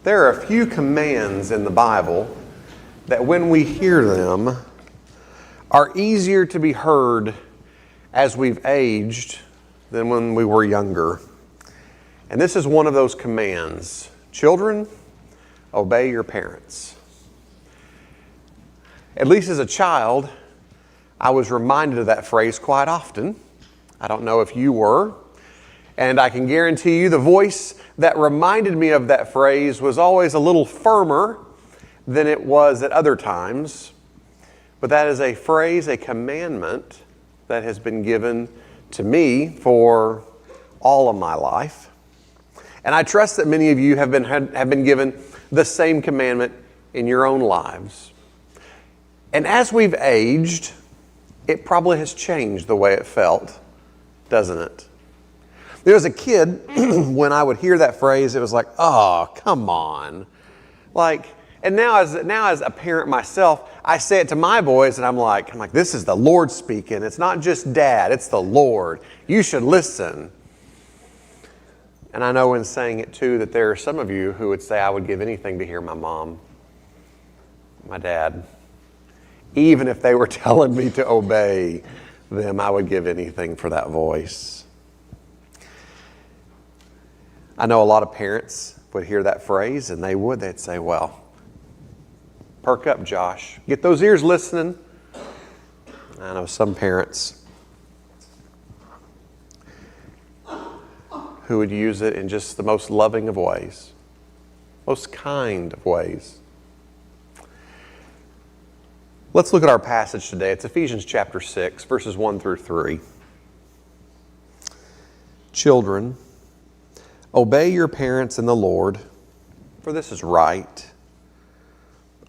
There are a few commands in the Bible that when we hear them are easier to be heard as we've aged than when we were younger. And this is one of those commands. Children, obey your parents. At least as a child, I was reminded of that phrase quite often. I don't know if you were. And I can guarantee you the voice that reminded me of that phrase was always a little firmer than it was at other times. But that is a phrase, a commandment that has been given to me for all of my life. And I trust that many of you have been given the same commandment in your own lives. And as we've aged, it probably has changed the way it felt, doesn't it? There was a kid, when I would hear that phrase, it was like, oh, come on. And now as a parent myself, I say it to my boys and I'm like, this is the Lord speaking. It's not just Dad, it's the Lord. You should listen. And I know in saying it too that there are some of you who would say, I would give anything to hear my mom, my dad. Even if they were telling me to obey them, I would give anything for that voice. I know a lot of parents would hear that phrase and they'd say, well, perk up, Josh. Get those ears listening. I know some parents who would use it in just the most loving of ways, most kind of ways. Let's look at our passage today. It's Ephesians chapter 6, verses 1 through 3. Children, obey your parents in the Lord, for this is right.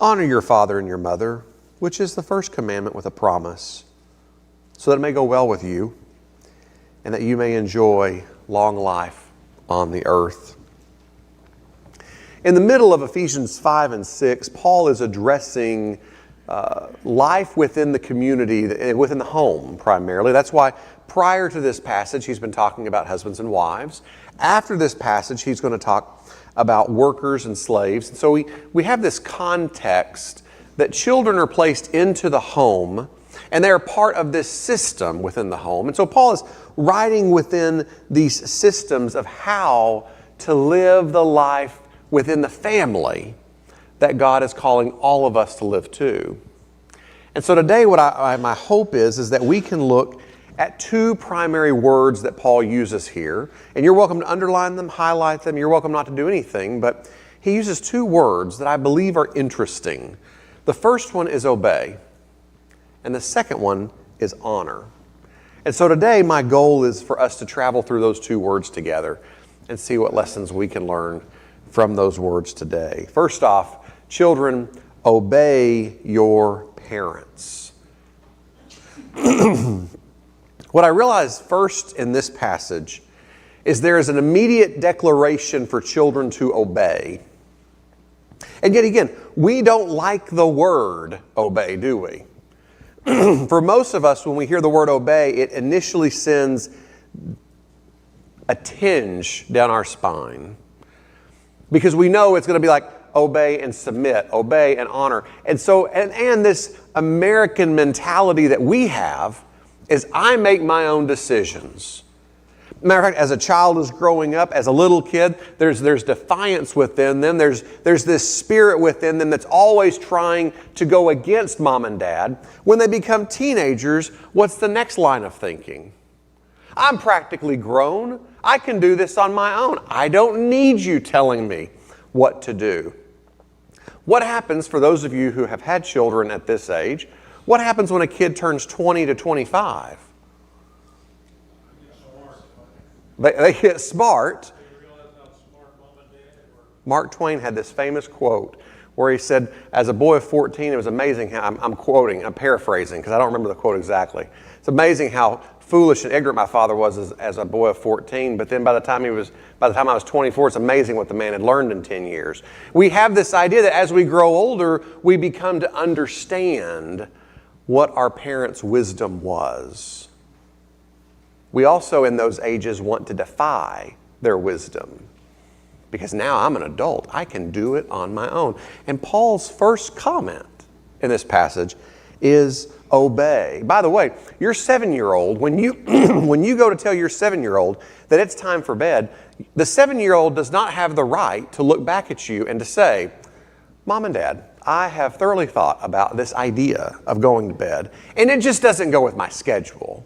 Honor your father and your mother, which is the first commandment with a promise, so that it may go well with you, and that you may enjoy long life on the earth. In the middle of Ephesians 5 and 6, Paul is addressing life within the community, within the home primarily. That's why prior to this passage, he's been talking about husbands and wives. After this passage, he's going to talk about workers and slaves. And so we have this context that children are placed into the home, and they're part of this system within the home. And so Paul is writing within these systems of how to live the life within the family that God is calling all of us to live too. And so today what my hope is that we can look at two primary words that Paul uses here. And you're welcome to underline them, highlight them. You're welcome not to do anything. But he uses two words that I believe are interesting. The first one is obey. And the second one is honor. And so today my goal is for us to travel through those two words together and see what lessons we can learn from those words today. First off, children, obey your parents. What I realize first in this passage is there is an immediate declaration for children to obey. And yet again, we don't like the word obey, do we? For most of us, when we hear the word obey, it initially sends a tinge down our spine. Because we know it's going to be like obey and submit, obey and honor. And so, and this American mentality that we have is I make my own decisions. Matter of fact, as a child is growing up, as a little kid, there's defiance within them. There's this spirit within them that's always trying to go against mom and dad. When they become teenagers, what's the next line of thinking? I'm practically grown. I can do this on my own. I don't need you telling me what to do. What happens for those of you who have had children at this age? What happens when a kid turns 20 to 25? They get smart. Mark Twain had this famous quote where he said, as a boy of 14, it was amazing how, I'm paraphrasing because I don't remember the quote exactly. It's amazing how foolish and ignorant my father was as a boy of 14, but then by the time I was 24, it's amazing what the man had learned in 10 years. We have this idea that as we grow older, we become to understand what our parents' wisdom was. We also, in those ages, want to defy their wisdom because now I'm an adult. I can do it on my own. And Paul's first comment in this passage is obey. By the way, your 7-year-old, when you when you go to tell your 7-year-old that it's time for bed, the 7-year-old does not have the right to look back at you and to say, Mom and Dad, I have thoroughly thought about this idea of going to bed, and it just doesn't go with my schedule.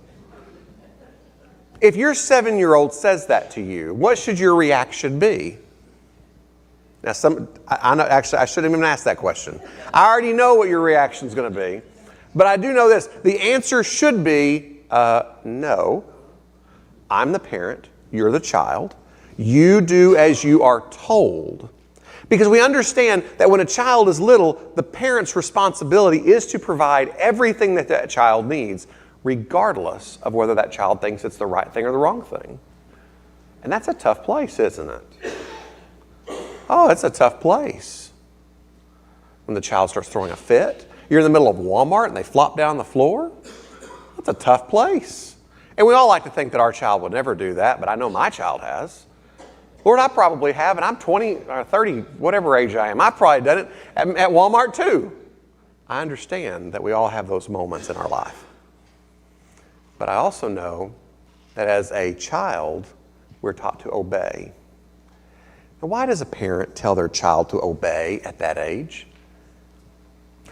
If your 7-year-old says that to you, what should your reaction be? Now, I shouldn't even ask that question. I already know what your reaction is going to be, but I do know this. The answer should be, no. I'm the parent. You're the child. You do as you are told. Because we understand that when a child is little, the parent's responsibility is to provide everything that that child needs, regardless of whether that child thinks it's the right thing or the wrong thing. And that's a tough place, isn't it? Oh, it's a tough place. When the child starts throwing a fit, you're in the middle of Walmart and they flop down the floor. That's a tough place. And we all like to think that our child would never do that, but I know my child has. Lord, I probably have, and I'm 20 or 30, whatever age I am. I've probably done it at Walmart too. I understand that we all have those moments in our life. But I also know that as a child, we're taught to obey. Now, why does a parent tell their child to obey at that age?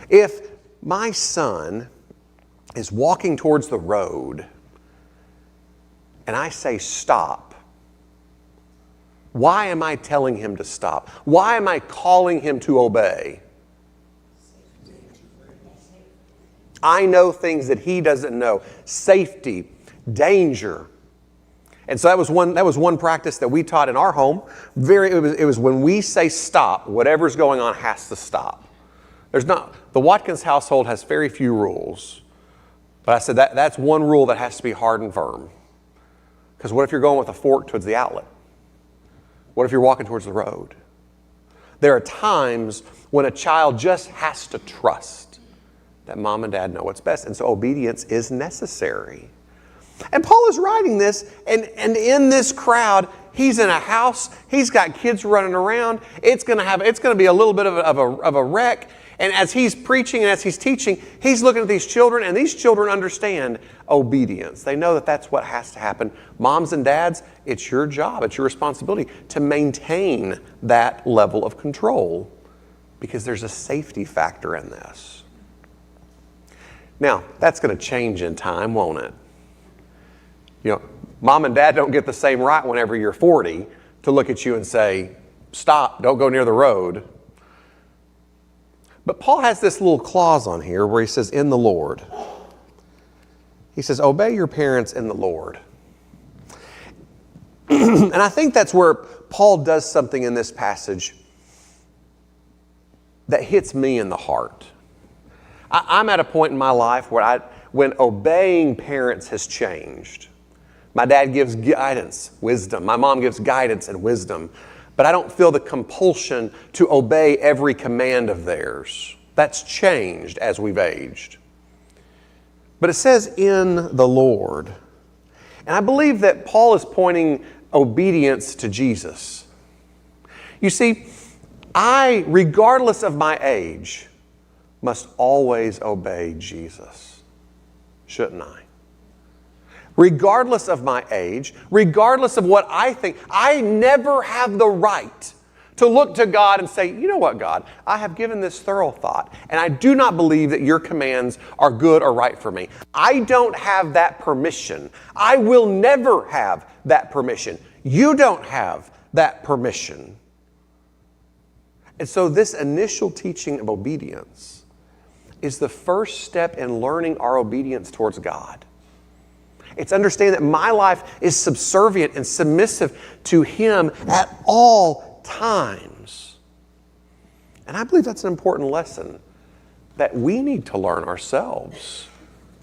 If my son is walking towards the road and I say stop, why am I telling him to stop? Why am I calling him to obey? I know things that he doesn't know. Safety, danger. And so that was one practice that we taught in our home. It was when we say stop, whatever's going on has to stop. The Watkins household has very few rules. But I said that's one rule that has to be hard and firm. Because what if you're going with a fork towards the outlet? What if you're walking towards the road? There are times when a child just has to trust that mom and dad know what's best. And so obedience is necessary. And Paul is writing this, and in this crowd, he's in a house, he's got kids running around, it's going to be a little bit of a wreck. And as he's preaching and as he's teaching, he's looking at these children, and these children understand obedience. They know that that's what has to happen. Moms and dads, it's your job, it's your responsibility to maintain that level of control, because there's a safety factor in this. Now, that's going to change in time, won't it? You know, mom and dad don't get the same right whenever you're 40 to look at you and say, stop, don't go near the road. But Paul has this little clause on here where he says, in the Lord. He says, obey your parents in the Lord. And I think that's where Paul does something in this passage that hits me in the heart. I'm at a point in my life when obeying parents has changed. My dad gives guidance, wisdom. My mom gives guidance and wisdom. But I don't feel the compulsion to obey every command of theirs. That's changed as we've aged. But it says, in the Lord. And I believe that Paul is pointing obedience to Jesus. You see, regardless of my age, must always obey Jesus. Shouldn't I? Regardless of my age, regardless of what I think, I never have the right to look to God and say, you know what, God, I have given this thorough thought, and I do not believe that your commands are good or right for me. I don't have that permission. I will never have that permission. You don't have that permission. And so this initial teaching of obedience is the first step in learning our obedience towards God. It's understanding that my life is subservient and submissive to Him at all times. And I believe that's an important lesson that we need to learn ourselves,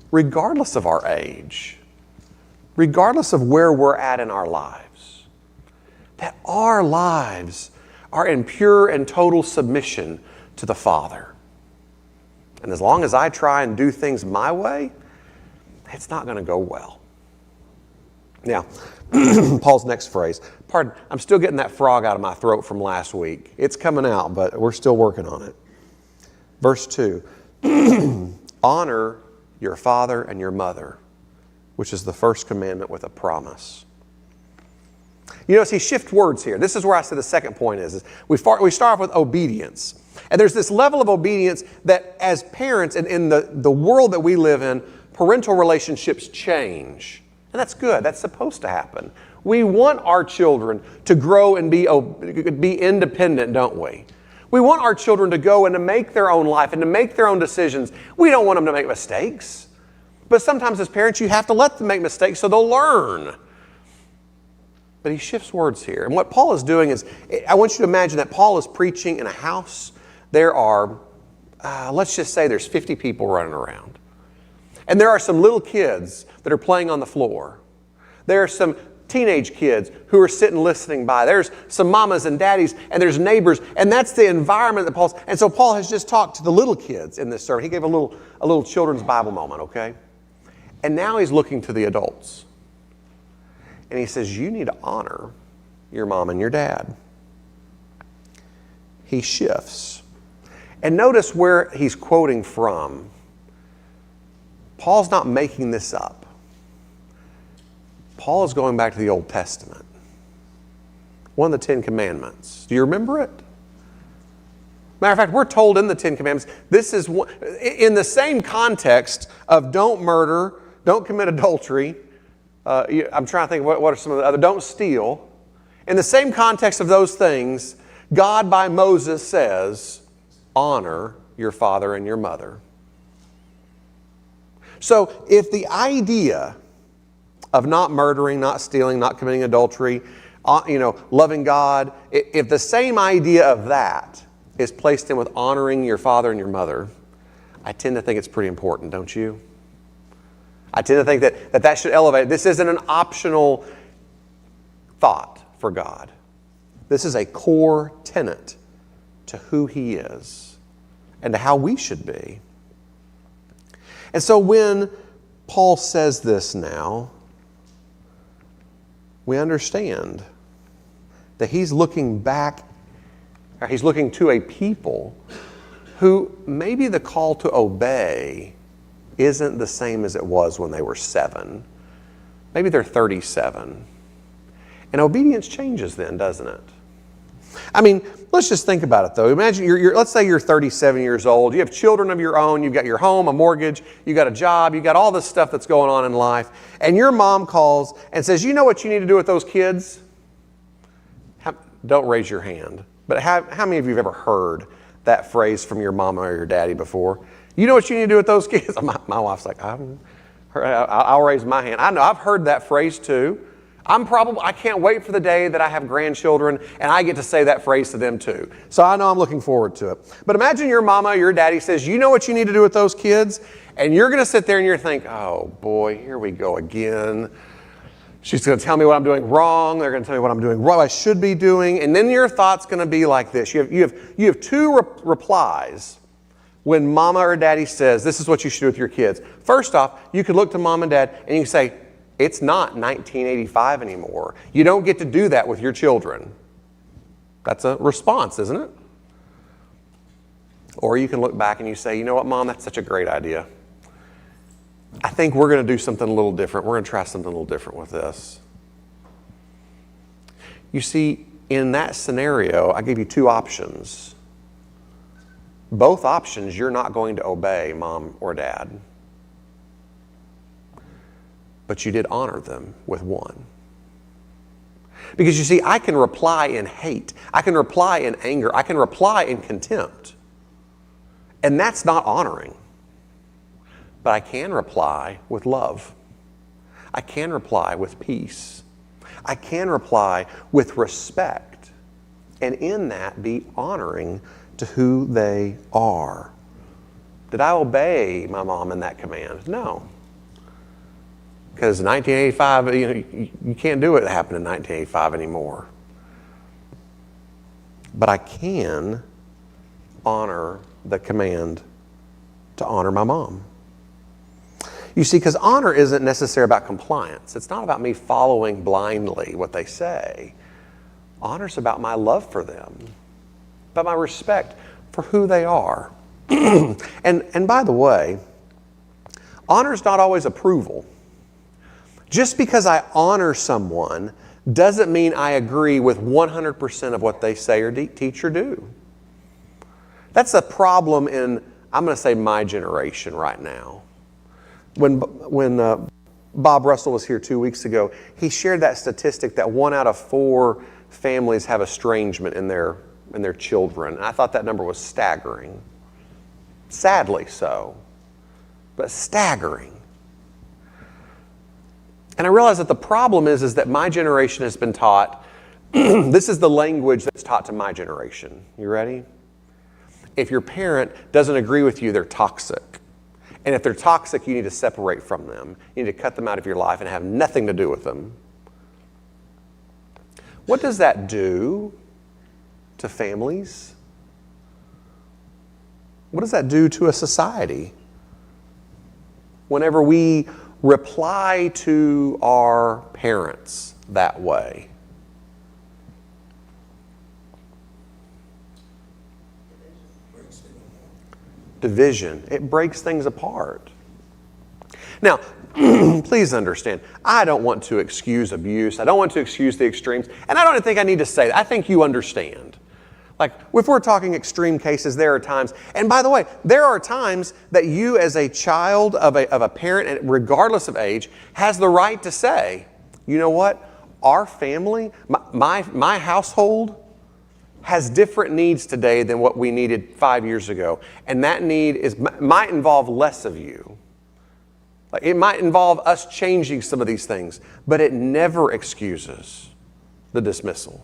regardless of our age, regardless of where we're at in our lives. That our lives are in pure and total submission to the Father. And as long as I try and do things my way, it's not going to go well. Now, Paul's next phrase. Pardon, I'm still getting that frog out of my throat from last week. It's coming out, but we're still working on it. Verse 2. Honor your father and your mother, which is the first commandment with a promise. You notice he shifts words here. This is where I say the second point is we start off with obedience. And there's this level of obedience that as parents and in the world that we live in, parental relationships change. And that's good. That's supposed to happen. We want our children to grow and be independent, don't we? We want our children to go and to make their own life and to make their own decisions. We don't want them to make mistakes. But sometimes as parents, you have to let them make mistakes so they'll learn. But he shifts words here. And what Paul is doing is, I want you to imagine that Paul is preaching in a house. There are, let's just say there's 50 people running around. And there are some little kids that are playing on the floor. There are some teenage kids who are sitting listening by. There's some mamas and daddies, and there's neighbors, and that's the environment that Paul's. And so Paul has just talked to the little kids in this sermon. He gave a little children's Bible moment, okay? And now he's looking to the adults. And he says, you need to honor your mom and your dad. He shifts. And notice where he's quoting from. Paul's not making this up. Paul is going back to the Old Testament. One of the 10 Commandments. Do you remember it? Matter of fact, we're told in the 10 Commandments, this is in the same context of don't murder, don't commit adultery. I'm trying to think, what are some of the other? Don't steal. In the same context of those things, God by Moses says, honor your father and your mother. So if the idea of not murdering, not stealing, not committing adultery, loving God, if the same idea of that is placed in with honoring your father and your mother, I tend to think it's pretty important, don't you? I tend to think that should elevate. This isn't an optional thought for God. This is a core tenet to who He is and to how we should be. And so when Paul says this now, we understand that he's looking back, or he's looking to a people who maybe the call to obey isn't the same as it was when they were 7. Maybe they're 37. And obedience changes then, doesn't it? I mean, let's just think about it though. Imagine let's say you're 37 years old. You have children of your own. You've got your home, a mortgage. You got a job. You got all this stuff that's going on in life. And your mom calls and says, you know what you need to do with those kids? Don't raise your hand. But how many of you have ever heard that phrase from your mama or your daddy before? You know what you need to do with those kids? My wife's like, I'll raise my hand. I know, I've heard that phrase too. I can't wait for the day that I have grandchildren and I get to say that phrase to them too. So I know I'm looking forward to it. But imagine your mama or your daddy says, you know what you need to do with those kids? And you're going to sit there and you're think, oh boy, here we go again. She's going to tell me what I'm doing wrong. They're going to tell me what I'm doing wrong, I should be doing. And then your thought's going to be like this. You have two replies when mama or daddy says, this is what you should do with your kids. First off, you could look to mom and dad and you can say, it's not 1985 anymore. You don't get to do that with your children. That's a response, isn't it? Or you can look back and you say, you know what, Mom, that's such a great idea. I think we're going to do something a little different. We're going to try something a little different with this. You see, in that scenario, I gave you two options. Both options, you're not going to obey Mom or Dad. But you did honor them with one. Because you see, I can reply in hate. I can reply in anger. I can reply in contempt. And that's not honoring. But I can reply with love. I can reply with peace. I can reply with respect. And in that, be honoring to who they are. Did I obey my mom in that command? No. Because 1985, you can't do what happened in 1985 anymore. But I can honor the command to honor my mom. You see, because honor isn't necessarily about compliance. It's not about me following blindly what they say. Honor's about my love for them, about my respect for who they are. And by the way, honor's not always approval. Just because I honor someone doesn't mean I agree with 100% of what they say or teach or do. That's a problem in, I'm going to say, my generation right now. When Bob Russell was here 2 weeks ago, he shared that statistic that 1 out of 4 families have estrangement in their children. And I thought that number was staggering. Sadly so, but staggering. And I realized that the problem is that my generation has been taught, this is the language that's taught to my generation. You ready? If your parent doesn't agree with you, they're toxic. And if they're toxic, you need to separate from them. You need to cut them out of your life and have nothing to do with them. What does that do to families? What does that do to a society? Whenever we reply to our parents that way. Division. It breaks things apart. Now, please understand, I don't want to excuse abuse. I don't want to excuse the extremes. And I don't think I need to say that. I think you understand. Like, if we're talking extreme cases, there are times, and by the way, there are times that you as a child of a parent, and regardless of age, has the right to say, you know what, our family, my household has different needs today than what we needed 5 years ago. And that need might involve less of you. Like, it might involve us changing some of these things, but it never excuses the dismissal.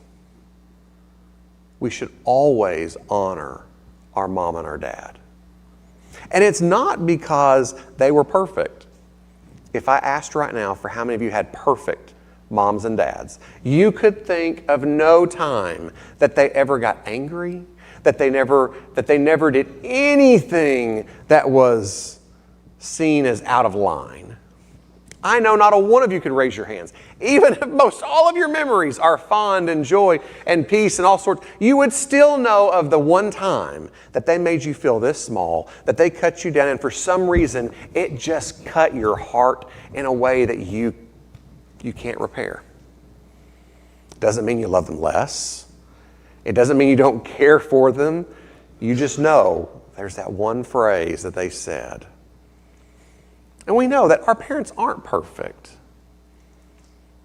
We should always honor our mom and our dad. And it's not because they were perfect. If I asked right now for how many of you had perfect moms and dads, you could think of no time that they ever got angry, that they never did anything that was seen as out of line. I know not a one of you could raise your hands. Even if most all of your memories are fond and joy and peace and all sorts, you would still know of the one time that they made you feel this small, that they cut you down, and for some reason it just cut your heart in a way that you can't repair. Doesn't mean you love them less. It doesn't mean you don't care for them. You just know there's that one phrase that they said. And we know that our parents aren't perfect.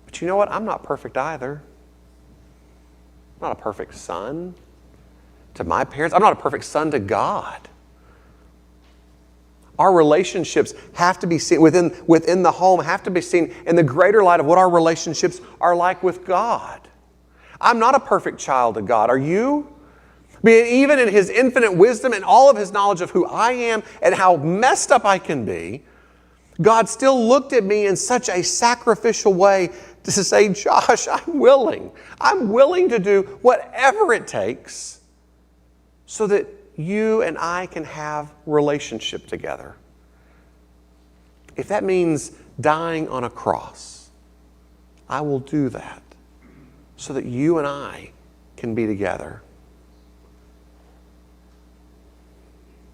But you know what? I'm not perfect either. I'm not a perfect son to my parents. I'm not a perfect son to God. Our relationships have to be seen within the home, have to be seen in the greater light of what our relationships are like with God. I'm not a perfect child of God. Are you? Even in His infinite wisdom and all of His knowledge of who I am and how messed up I can be, God still looked at me in such a sacrificial way to say, Josh, I'm willing. I'm willing to do whatever it takes so that you and I can have relationship together. If that means dying on a cross, I will do that so that you and I can be together.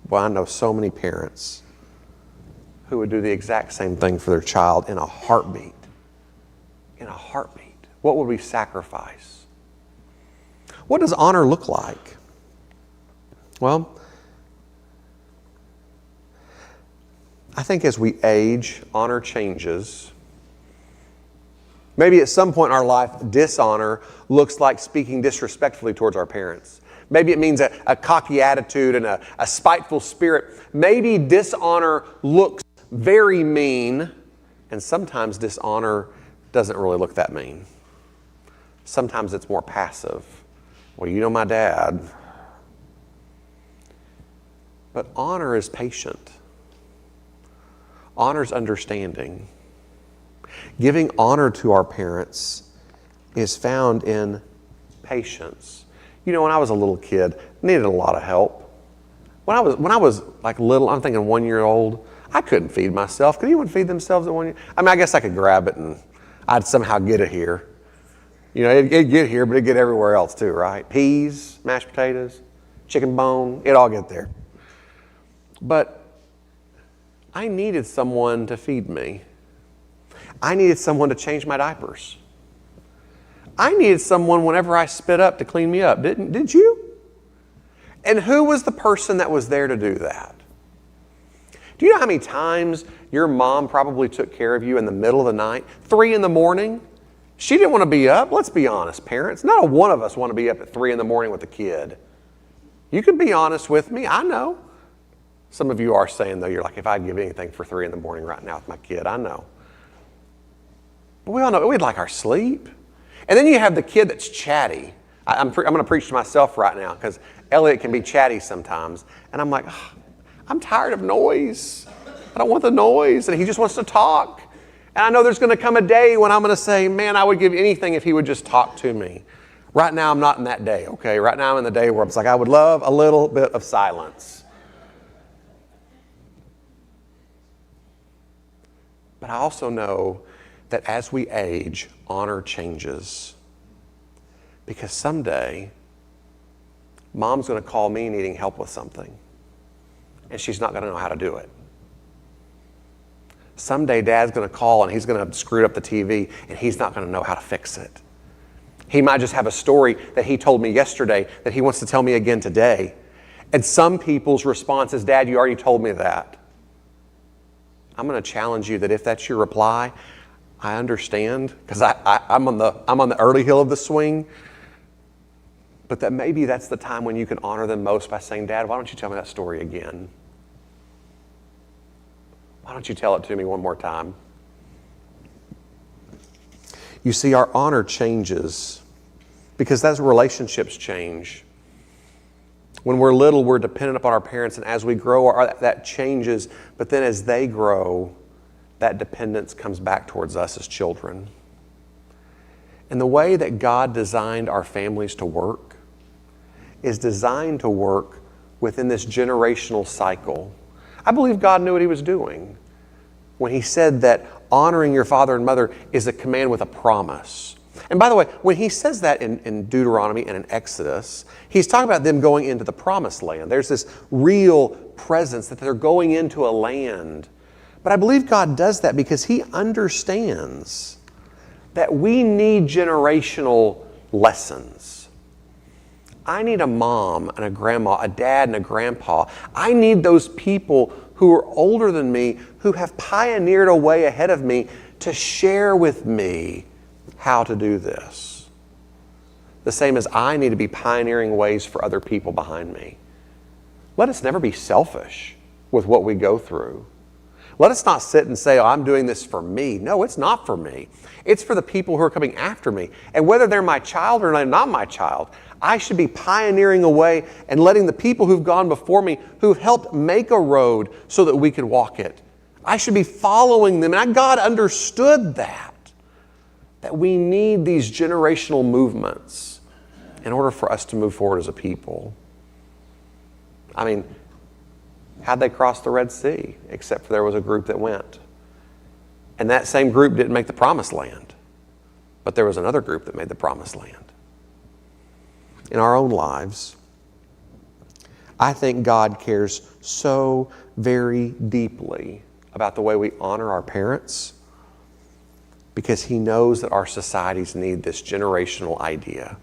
Well, I know so many parents who would do the exact same thing for their child in a heartbeat. In a heartbeat. What would we sacrifice? What does honor look like? Well, I think as we age, honor changes. Maybe at some point in our life, dishonor looks like speaking disrespectfully towards our parents. Maybe it means a cocky attitude and a spiteful spirit. Maybe dishonor looks very mean, and sometimes dishonor doesn't really look that mean. Sometimes it's more passive. Well, you know my dad. But honor is patient. Honor is understanding. Giving honor to our parents is found in patience. You know, when I was a little kid, I needed a lot of help. When I was like little, I'm thinking 1 year old, I couldn't feed myself. Could anyone feed themselves at 1 year? I mean, I guess I could grab it and I'd somehow get it here. You know, it'd get here, but it'd get everywhere else too, right? Peas, mashed potatoes, chicken bone, it'd all get there. But I needed someone to feed me. I needed someone to change my diapers. I needed someone whenever I spit up to clean me up. Did you? And who was the person that was there to do that? Do you know how many times your mom probably took care of you in the middle of the night, 3 a.m? She didn't want to be up. Let's be honest, parents. Not a one of us want to be up at 3 a.m. with a kid. You can be honest with me. I know. Some of you are saying, though, you're like, if I'd give anything for 3 a.m. right now with my kid, I know. But we all know we'd like our sleep. And then you have the kid that's chatty. I'm going to preach to myself right now because Elliot can be chatty sometimes. And I'm like, oh, I'm tired of noise. I don't want the noise. And he just wants to talk. And I know there's going to come a day when I'm going to say, man, I would give anything if he would just talk to me. Right now, I'm not in that day, okay? Right now, I'm in the day where it's like, I would love a little bit of silence. But I also know that as we age, honor changes. Because someday, mom's going to call me needing help with something. And she's not going to know how to do it. Someday, dad's going to call and he's going to screw up the TV and he's not going to know how to fix it. He might just have a story that he told me yesterday that he wants to tell me again today. And some people's response is, Dad, you already told me that. I'm going to challenge you that if that's your reply, I understand, because I'm on the early hill of the swing, but that maybe that's the time when you can honor them most by saying, Dad, why don't you tell me that story again? Why don't you tell it to me one more time? You see, our honor changes because that's relationships change. When we're little, we're dependent upon our parents, and as we grow, that changes. But then as they grow, that dependence comes back towards us as children. And the way that God designed our families to work is designed to work within this generational cycle. I believe God knew what he was doing when he said that honoring your father and mother is a command with a promise. And by the way, when he says that in Deuteronomy and in Exodus, he's talking about them going into the promised land. There's this real presence that they're going into a land. But I believe God does that because he understands that we need generational lessons. I need a mom and a grandma, a dad and a grandpa. I need those people who are older than me, who have pioneered a way ahead of me to share with me how to do this. The same as I need to be pioneering ways for other people behind me. Let us never be selfish with what we go through. Let us not sit and say, oh, I'm doing this for me. No, it's not for me. It's for the people who are coming after me. And whether they're my child or they're not my child, I should be pioneering a way and letting the people who've gone before me, who've helped make a road so that we could walk it, I should be following them. And God understood that we need these generational movements in order for us to move forward as a people. I mean, how'd they cross the Red Sea? Except for there was a group that went. And that same group didn't make the promised land. But there was another group that made the promised land. In our own lives, I think God cares so very deeply about the way we honor our parents because he knows that our societies need this generational idea.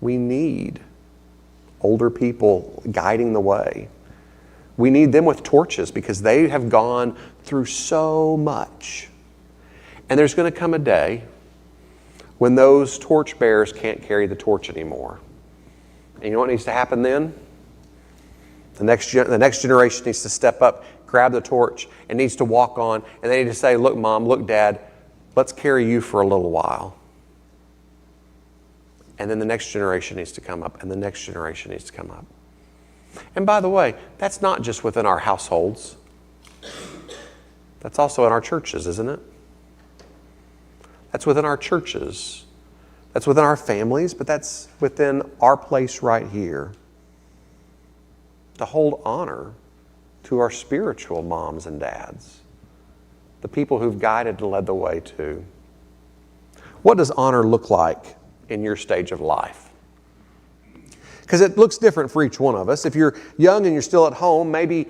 We need older people guiding the way. We need them with torches because they have gone through so much. And there's going to come a day when those torch bearers can't carry the torch anymore. And you know what needs to happen then? The next generation needs to step up, grab the torch, and needs to walk on. And they need to say, look, Mom, look, Dad, let's carry you for a little while. And then the next generation needs to come up, and the next generation needs to come up. And by the way, that's not just within our households. That's also in our churches, isn't it? That's within our churches. That's within our families, but that's within our place right here. To hold honor to our spiritual moms and dads, the people who've guided and led the way too. What does honor look like in your stage of life? Because it looks different for each one of us. If you're young and you're still at home, maybe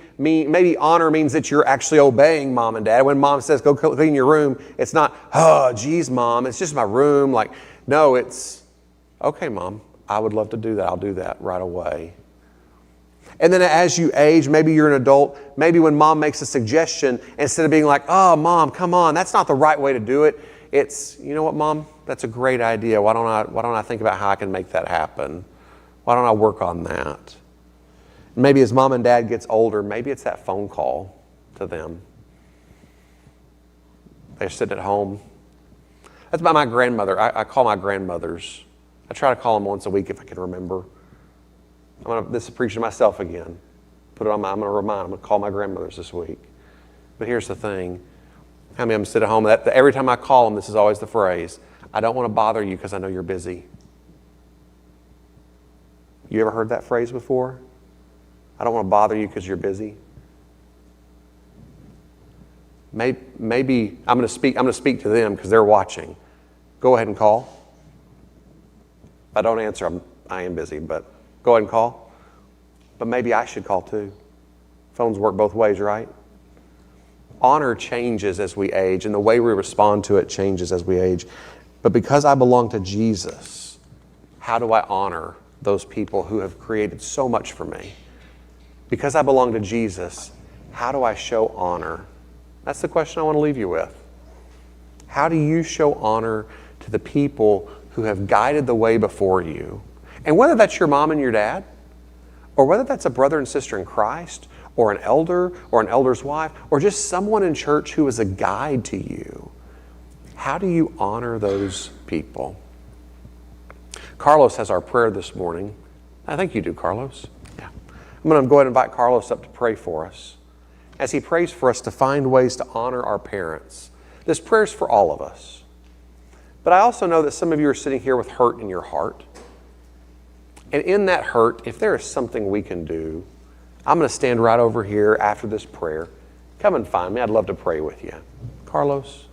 honor means that you're actually obeying mom and dad. When mom says, go clean your room, it's not, oh, geez, mom, it's just my room. Like, no, it's, okay, mom, I would love to do that. I'll do that right away. And then as you age, maybe you're an adult, maybe when mom makes a suggestion, instead of being like, oh, mom, come on, that's not the right way to do it. It's, you know what, mom, that's a great idea. Why don't I think about how I can make that happen? Why don't I work on that? Maybe as mom and dad gets older, maybe it's that phone call to them. They're sitting at home. That's about my grandmother. I call my grandmothers. I try to call them once a week if I can remember. This is preaching to myself again. I'm going to remind them. I'm going to call my grandmothers this week. But here's the thing. How many of them sit at home? Every time I call them, this is always the phrase, I don't want to bother you because I know you're busy. You ever heard that phrase before? I don't want to bother you because you're busy. Maybe I'm going to speak to them because they're watching. Go ahead and call. If I don't answer, I am busy, but go ahead and call. But maybe I should call too. Phones work both ways, right? Honor changes as we age, and the way we respond to it changes as we age. But because I belong to Jesus, how do I honor those people who have created so much for me? Because I belong to Jesus, how do I show honor? That's the question I want to leave you with. How do you show honor to the people who have guided the way before you? And whether that's your mom and your dad, or whether that's a brother and sister in Christ, or an elder, or an elder's wife, or just someone in church who is a guide to you, how do you honor those people? Carlos has our prayer this morning. I think you do, Carlos. Yeah. I'm going to go ahead and invite Carlos up to pray for us. As he prays for us to find ways to honor our parents. This prayer is for all of us. But I also know that some of you are sitting here with hurt in your heart. And in that hurt, if there is something we can do, I'm going to stand right over here after this prayer. Come and find me. I'd love to pray with you. Carlos?